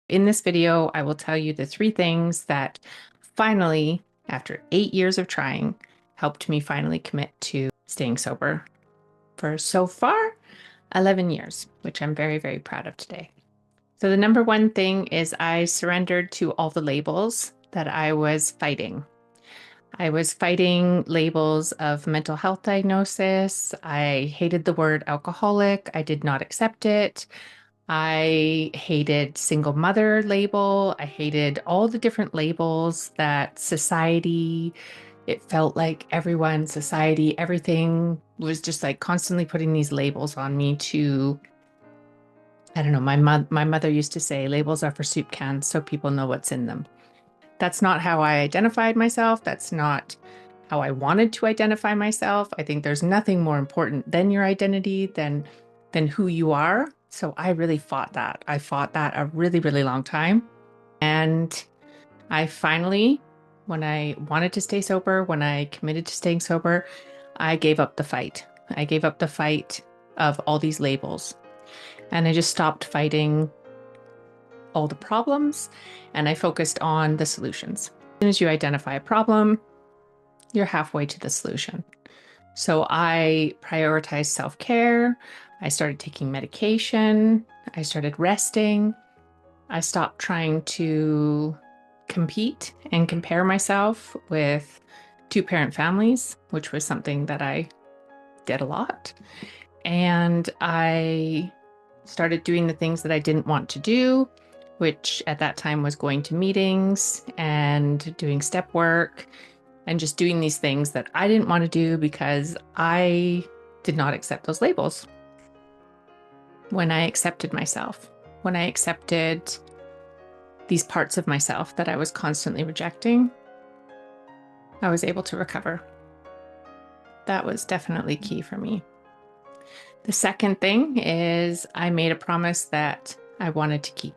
In this video, I will tell you the 3 things that finally, after 8 years of trying, helped me finally commit to staying sober for so far 11 years, which I'm very, very proud of today. So the number one thing is I surrendered to all the labels that I was fighting. I was fighting labels of mental health diagnosis. I hated the word alcoholic. I did not accept it. I hated single mother label. I hated all the different labels that society, it felt like everyone, society, everything was just like constantly putting these labels on me to, I don't know, my mother used to say labels are for soup cans so people know what's in them. That's not how I identified myself. That's not how I wanted to identify myself. I think there's nothing more important than your identity, than who you are. So I really fought that. I fought that a really, really long time. And I finally, when I wanted to stay sober, when I committed to staying sober, I gave up the fight. I gave up the fight of all these labels. And I just stopped fighting all the problems and I focused on the solutions. As soon as you identify a problem, you're halfway to the solution. So I prioritized self-care. I started taking medication. I started resting. I stopped trying to compete and compare myself with two-parent families, which was something that I did a lot. And I started doing the things that I didn't want to do, which at that time was going to meetings and doing step work and just doing these things that I didn't want to do because I did not accept those labels. When I accepted myself, when I accepted these parts of myself that I was constantly rejecting, I was able to recover. That was definitely key for me. The second thing is I made a promise that I wanted to keep.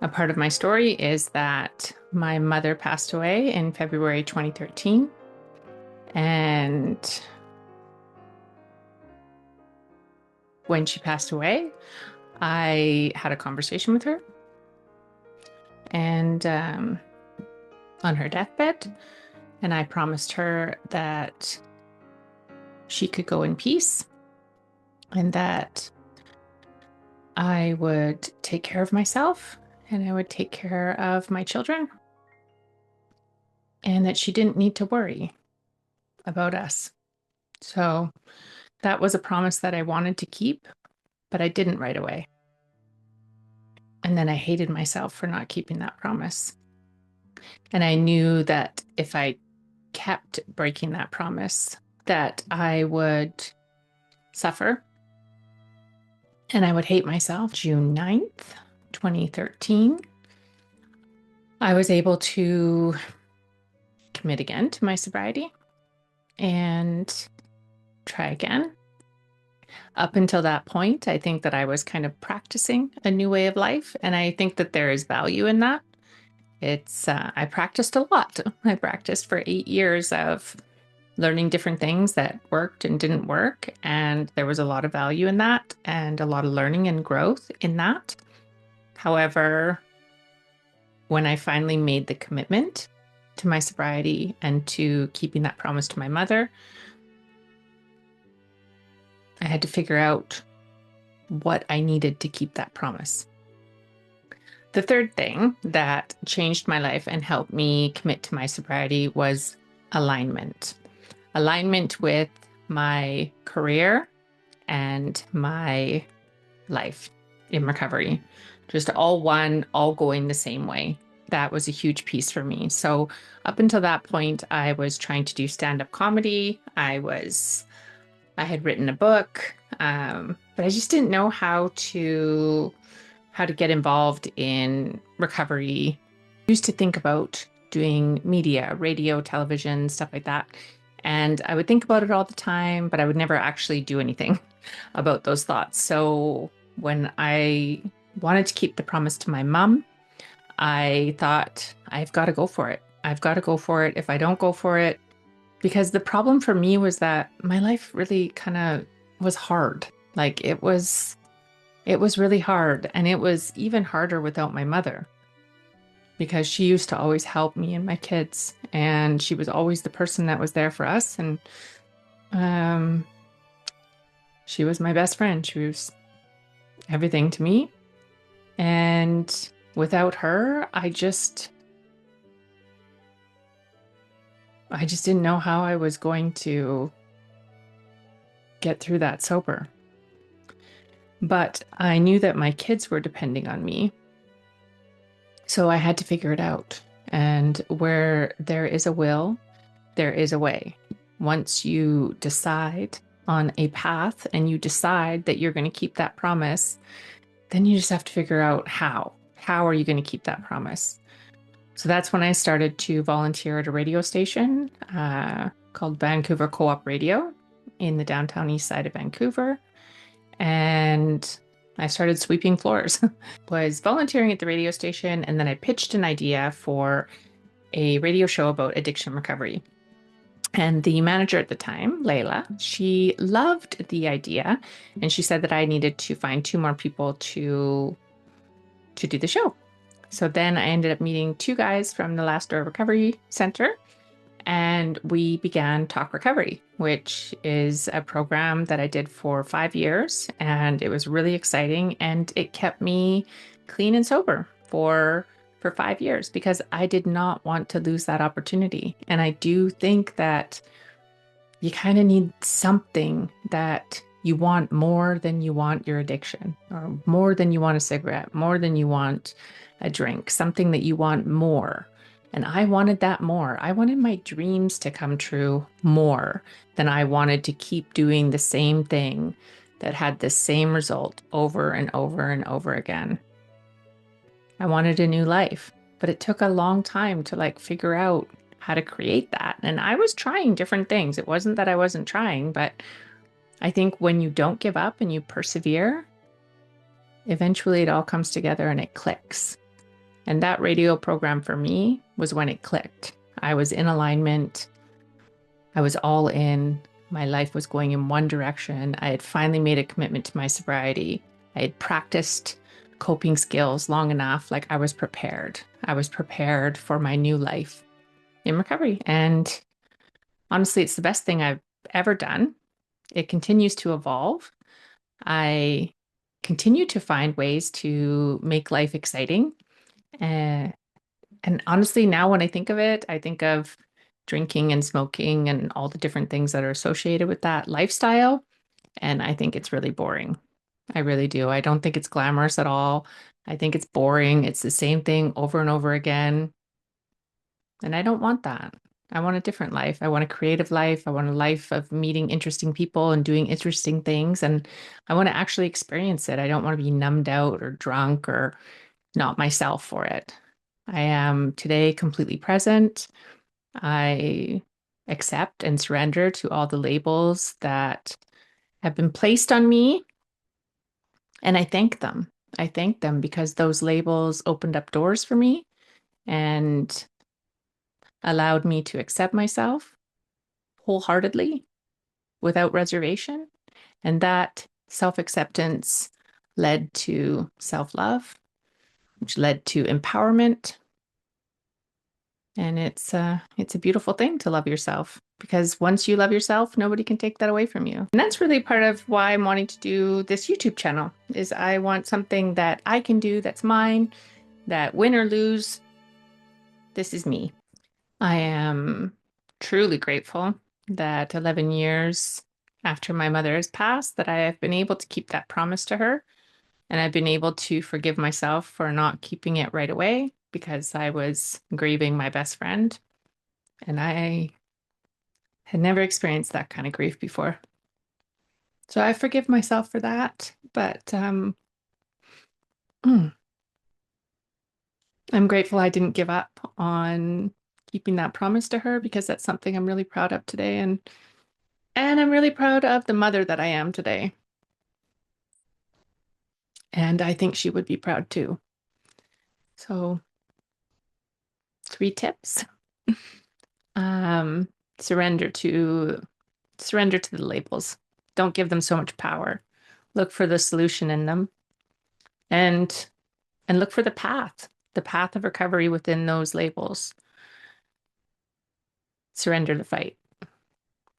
A part of my story is that my mother passed away in February 2013. And when she passed away, I had a conversation with her. And on her deathbed, and I promised her that she could go in peace and that I would take care of myself and I would take care of my children and that she didn't need to worry about us. So that was a promise that I wanted to keep, but I didn't right away. And then I hated myself for not keeping that promise. And I knew that if I kept breaking that promise, that I would suffer and I would hate myself. June 9th, 2013, I was able to commit again to my sobriety and try again. Up until that point, I think that I was kind of practicing a new way of life, and I think that there is value in that. I practiced a lot. I practiced for 8 years of learning different things that worked and didn't work. And there was a lot of value in that and a lot of learning and growth in that. However, when I finally made the commitment to my sobriety and to keeping that promise to my mother, I had to figure out what I needed to keep that promise. The third thing that changed my life and helped me commit to my sobriety was alignment. Alignment with my career and my life in recovery. Just all one, all going the same way. That was a huge piece for me. So up until that point, I was trying to do stand-up comedy. I had written a book, but I just didn't know how to get involved in recovery. I used to think about doing media, radio, television, stuff like that. And I would think about it all the time, but I would never actually do anything about those thoughts. So when I wanted to keep the promise to my mom, I thought, I've got to go for it. I've got to go for it. If I don't go for it, because the problem for me was that my life really kind of was hard. Like it was It was really hard, and it was even harder without my mother because she used to always help me and my kids, and she was always the person that was there for us. And um, she was my best friend. She was everything to me. And without her, I just didn't know how I was going to get through that sober. But I knew that my kids were depending on me. So I had to figure it out. And where there is a will, there is a way. Once you decide on a path and you decide that you're going to keep that promise, then you just have to figure out how. How are you going to keep that promise? So that's when I started to volunteer at a radio station called Vancouver Co-op Radio in the downtown east side of Vancouver. And I started sweeping floors. Was volunteering at the radio station, and then I pitched an idea for a radio show about addiction recovery. And the manager at the time, Layla, she loved the idea, and she said that I needed to find 2 more people to do the show. So then I ended up meeting 2 guys from the Last Door Recovery Center, and we began Talk Recovery, which is a program that I did for 5 years, and it was really exciting, and it kept me clean and sober for 5 years because I did not want to lose that opportunity. And I do think that you kind of need something that you want more than you want your addiction, or more than you want a cigarette, more than you want a drink, something that you want more. And I wanted that more. I wanted my dreams to come true more than I wanted to keep doing the same thing that had the same result over and over and over again. I wanted a new life, but it took a long time to figure out how to create that. And I was trying different things. It wasn't that I wasn't trying, but I think when you don't give up and you persevere, eventually it all comes together and it clicks. And that radio program for me was when it clicked. I was in alignment. I was all in. My life was going in one direction. I had finally made a commitment to my sobriety. I had practiced coping skills long enough. I was prepared. I was prepared for my new life in recovery. And honestly, it's the best thing I've ever done. It continues to evolve. I continue to find ways to make life exciting. And honestly, now when I think of it, I think of drinking and smoking and all the different things that are associated with that lifestyle. And I think it's really boring. I really do. I don't think it's glamorous at all. I think it's boring. It's the same thing over and over again. And I don't want that. I want a different life. I want a creative life. I want a life of meeting interesting people and doing interesting things. And I want to actually experience it. I don't want to be numbed out or drunk or not myself for it. I am today completely present. I accept and surrender to all the labels that have been placed on me. And I thank them. I thank them because those labels opened up doors for me and allowed me to accept myself wholeheartedly without reservation. And that self-acceptance led to self-love, which led to empowerment. And it's a beautiful thing to love yourself, because once you love yourself, nobody can take that away from you. And that's really part of why I'm wanting to do this YouTube channel, is I want something that I can do that's mine, that win or lose, this is me. I am truly grateful that 11 years after my mother has passed, that I have been able to keep that promise to her. And I've been able to forgive myself for not keeping it right away because I was grieving my best friend. And I had never experienced that kind of grief before. So I forgive myself for that. But I'm grateful I didn't give up on keeping that promise to her, because that's something I'm really proud of today. And I'm really proud of the mother that I am today. And I think she would be proud too. So 3 tips. Surrender to the labels. Don't give them so much power. Look for the solution in them. and look for the path of recovery within those labels. Surrender the fight.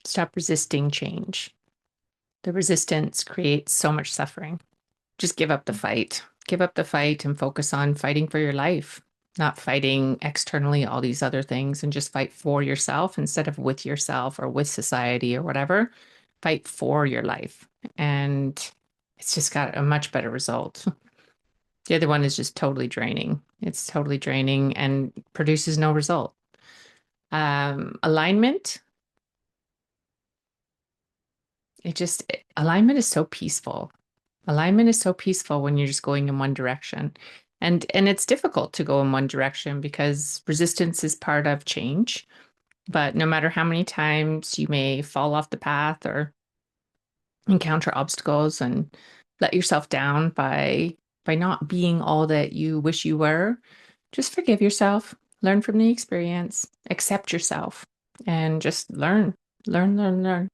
Stop resisting change. The resistance creates so much suffering. Just give up the fight. Give up the fight and focus on fighting for your life, not fighting externally, all these other things, and just fight for yourself instead of with yourself or with society or whatever. Fight for your life. And it's just got a much better result. The other one is just totally draining. It's totally draining and produces no result. Alignment. Alignment is so peaceful. Alignment is so peaceful when you're just going in one direction. And it's difficult to go in one direction because resistance is part of change. But no matter how many times you may fall off the path or encounter obstacles and let yourself down by not being all that you wish you were, just forgive yourself, learn from the experience, accept yourself, and just learn, learn, learn, learn.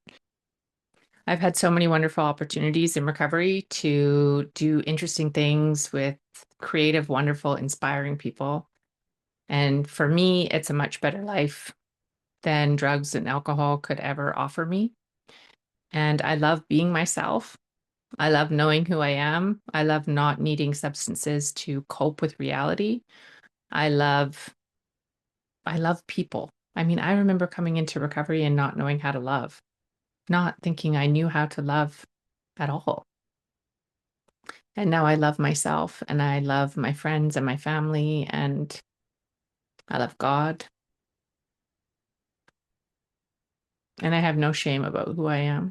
I've had so many wonderful opportunities in recovery to do interesting things with creative, wonderful, inspiring people. And for me, it's a much better life than drugs and alcohol could ever offer me. And I love being myself. I love knowing who I am. I love not needing substances to cope with reality. I love people. I mean, I remember coming into recovery and not knowing how to love, not thinking I knew how to love at all. And now I love myself and I love my friends and my family and I love God. And I have no shame about who I am.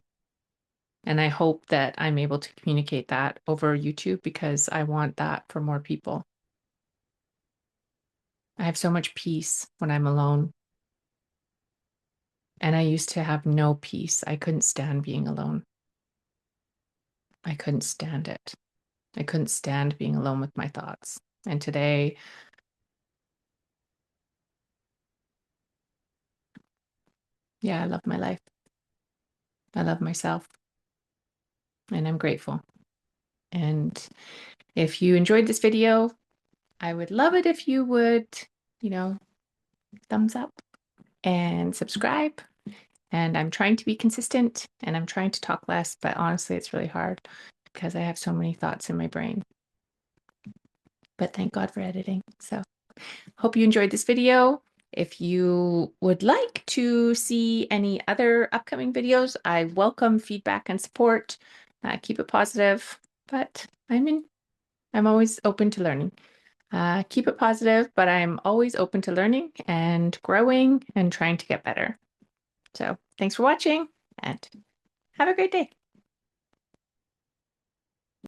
And I hope that I'm able to communicate that over YouTube because I want that for more people. I have so much peace when I'm alone. And I used to have no peace. I couldn't stand being alone. I couldn't stand it. I couldn't stand being alone with my thoughts. And today, yeah, I love my life. I love myself. And I'm grateful. And if you enjoyed this video, I would love it if you would, thumbs up and subscribe. And I'm trying to be consistent and I'm trying to talk less, but honestly, it's really hard because I have so many thoughts in my brain. But thank God for editing. So hope you enjoyed this video. If you would like to see any other upcoming videos, I welcome feedback and support. Keep it positive, but I'm always open to learning. Keep it positive, but I'm always open to learning and growing and trying to get better. So thanks for watching and have a great day.